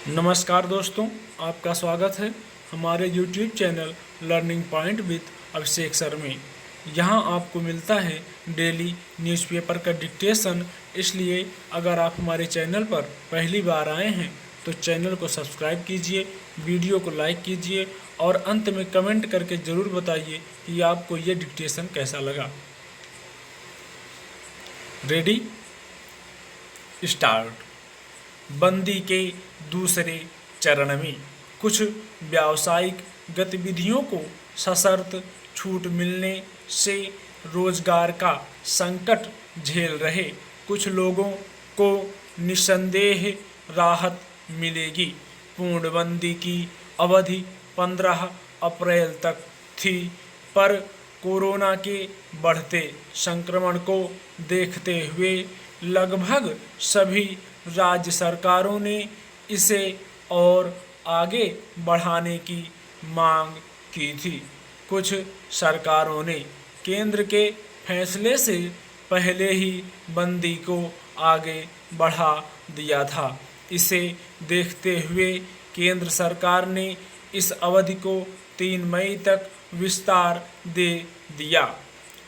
नमस्कार दोस्तों, आपका स्वागत है हमारे YouTube channel learning point with Abhishek sir में। यहाँ आपको मिलता है डेली न्यूज़पेपर का डिक्टेशन। इसलिए अगर आप हमारे चैनल पर पहली बार आए हैं तो चैनल को सब्सक्राइब कीजिए, वीडियो को लाइक कीजिए और अंत में कमेंट करके ज़रूर बताइए कि आपको ये डिक्टेशन कैसा लगा। Ready, start. बंदी के दूसरे चरण में कुछ व्यावसायिक गतिविधियों को सशर्त छूट मिलने से रोजगार का संकट झेल रहे कुछ लोगों को निस्संदेह राहत मिलेगी। पूर्णबंदी की अवधि 15 अप्रैल तक थी, पर कोरोना के बढ़ते संक्रमण को देखते हुए लगभग सभी राज्य सरकारों ने इसे और आगे बढ़ाने की मांग की थी। कुछ सरकारों ने केंद्र के फैसले से पहले ही बंदी को आगे बढ़ा दिया था। इसे देखते हुए केंद्र सरकार ने इस अवधि को 3 मई तक विस्तार दे दिया।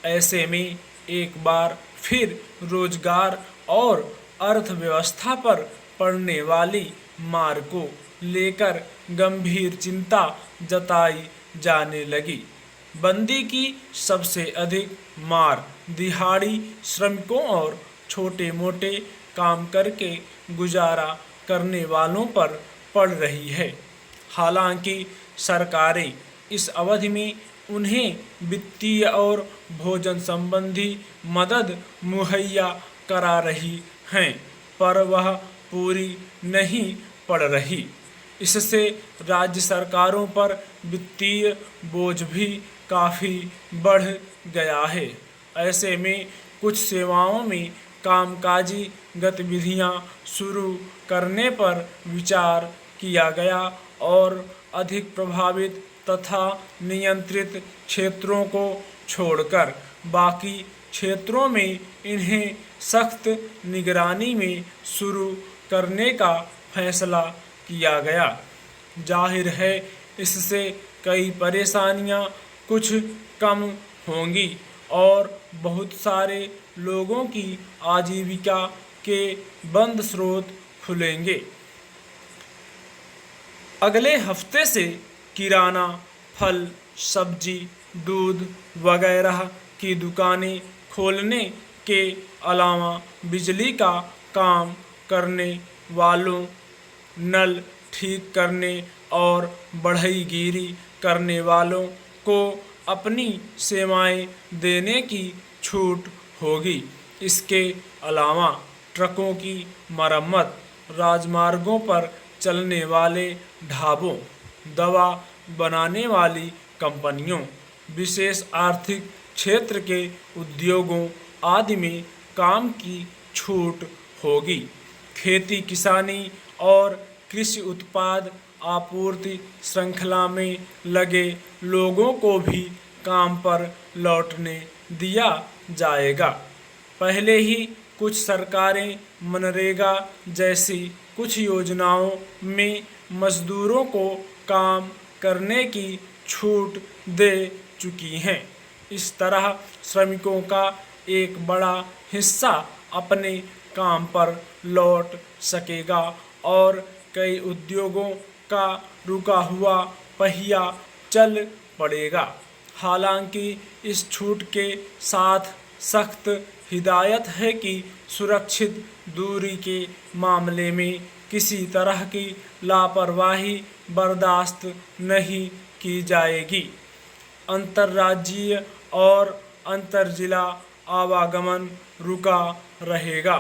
ऐसे में एक बार फिर रोजगार और अर्थव्यवस्था पर पड़ने वाली मार को लेकर गंभीर चिंता जताई जाने लगी। बंदी की सबसे अधिक मार दिहाड़ी श्रमिकों और छोटे मोटे काम करके गुजारा करने वालों पर पड़ रही है। हालांकि सरकारें इस अवधि में उन्हें वित्तीय और भोजन संबंधी मदद मुहैया करा रही हैं, पर वह पूरी नहीं पड़ रही। इससे राज्य सरकारों पर वित्तीय बोझ भी काफ़ी बढ़ गया है। ऐसे में कुछ सेवाओं में कामकाजी गतिविधियां शुरू करने पर विचार किया गया और अधिक प्रभावित तथा नियंत्रित क्षेत्रों को छोड़कर बाकी क्षेत्रों में इन्हें सख्त निगरानी में शुरू करने का फैसला किया गया। जाहिर है इससे कई परेशानियां कुछ कम होंगी और बहुत सारे लोगों की आजीविका के बंद स्रोत खुलेंगे। अगले हफ्ते से किराना, फल, सब्जी, दूध वगैरह की दुकानें खोलने के अलावा बिजली का काम करने वालों, नल ठीक करने और बढ़ईगीरी करने वालों को अपनी सेवाएं देने की छूट होगी। इसके अलावा ट्रकों की मरम्मत, राजमार्गों पर चलने वाले ढाबों, दवा बनाने वाली कंपनियों, विशेष आर्थिक क्षेत्र के उद्योगों आदि में काम की छूट होगी। खेती किसानी और कृषि उत्पाद आपूर्ति श्रृंखला में लगे लोगों को भी काम पर लौटने दिया जाएगा। पहले ही कुछ सरकारें मनरेगा जैसी कुछ योजनाओं में मजदूरों को काम करने की छूट दे चुकी हैं। इस तरह श्रमिकों का एक बड़ा हिस्सा अपने काम पर लौट सकेगा और कई उद्योगों का रुका हुआ पहिया चल पड़ेगा। हालांकि इस छूट के साथ सख्त हिदायत है कि सुरक्षित दूरी के मामले में किसी तरह की लापरवाही बर्दाश्त नहीं की जाएगी। अंतर्राज्यीय और अंतर्जिला आवागमन रुका रहेगा।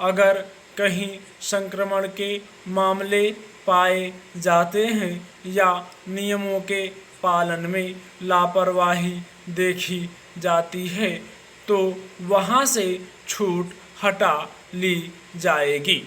अगर कहीं संक्रमण के मामले पाए जाते हैं या नियमों के पालन में लापरवाही देखी जाती है तो वहां से छूट हटा ली जाएगी।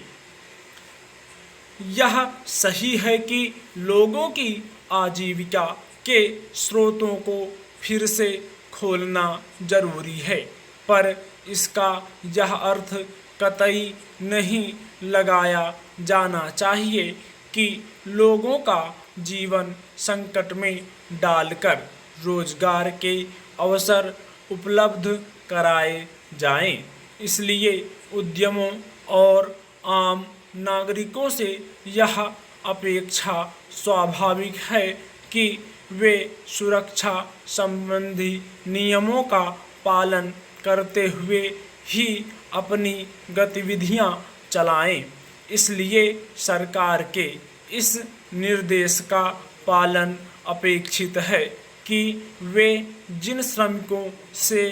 यह सही है कि लोगों की आजीविका के स्रोतों को फिर से खोलना जरूरी है, पर इसका यह अर्थ कतई नहीं लगाया जाना चाहिए कि लोगों का जीवन संकट में डालकर रोजगार के अवसर उपलब्ध कराए जाएं। इसलिए उद्यमों और आम नागरिकों से यह अपेक्षा स्वाभाविक है कि वे सुरक्षा संबंधी नियमों का पालन करते हुए ही अपनी गतिविधियां चलाएं। इसलिए सरकार के इस निर्देश का पालन अपेक्षित है कि वे जिन श्रमिकों से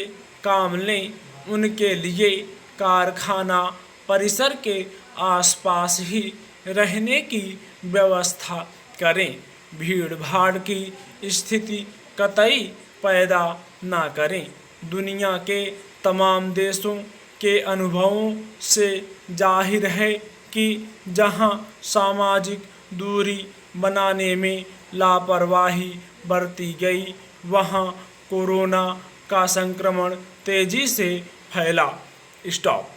काम लें उनके लिए कारखाना परिसर के आसपास ही रहने की व्यवस्था करें। भीड़ भाड़ की स्थिति कतई पैदा ना करें। दुनिया के तमाम देशों के अनुभवों से जाहिर है कि जहां सामाजिक दूरी बनाने में लापरवाही बरती गई वहां कोरोना का संक्रमण तेजी से फैला। स्टॉप।